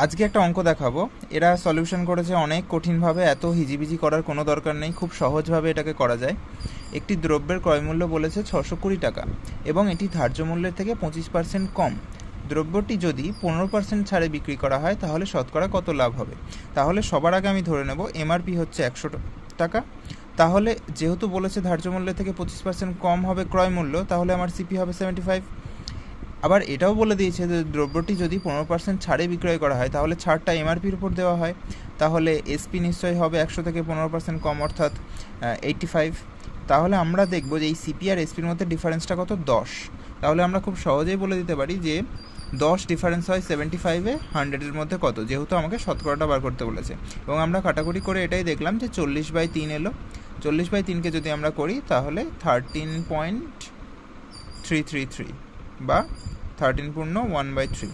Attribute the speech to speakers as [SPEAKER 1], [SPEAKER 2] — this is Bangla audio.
[SPEAKER 1] আজকে একটা অঙ্ক দেখাবো। এরা সলিউশন করেছে অনেক কঠিনভাবে, এত হিজিবিজি করার কোনো দরকার নেই, খুব সহজভাবে এটাকে করা যায়। একটি দ্রব্যের ক্রয়মূল্য বলেছে 620 টাকা এবং এটি ধার্য মূল্যের থেকে 25% কম। দ্রব্যটি যদি 15% ছাড়ে বিক্রি করা হয় তাহলে শতকরা কত লাভ হবে? তাহলে সবার আগে আমি ধরে নেব এমআরপি হচ্ছে 100 টাকা। তাহলে যেহেতু বলেছে ধার্য মূল্যের থেকে 25% কম হবে ক্রয় মূল্য, তাহলে আমার সিপি হবে 75। আবার এটাও বলে দিয়েছে যে দ্রব্যটি যদি 15% ছাড়ে বিক্রয় করা হয় তাহলে ছাড়টা এমআরপির উপর দেওয়া হয়, তাহলে এসপি নিশ্চয়ই হবে 100 থেকে 15% কম, অর্থাৎ 85। তাহলে আমরা দেখব যে এই সিপি আর এসপির মধ্যে ডিফারেন্সটা কত, 10। তাহলে আমরা খুব সহজেই বলে দিতে পারি যে 10 ডিফারেন্স হয় 75-এ 100-এর মধ্যে কত, যেহেতু আমাকে শতকরাটা বার করতে বলেছে। এবং আমরা কাটাকুটি করে এটাই দেখলাম যে 40/3 এলো। 40/3কে যদি আমরা করি তাহলে 13.333 বা 13 পূর্ণ 1/3।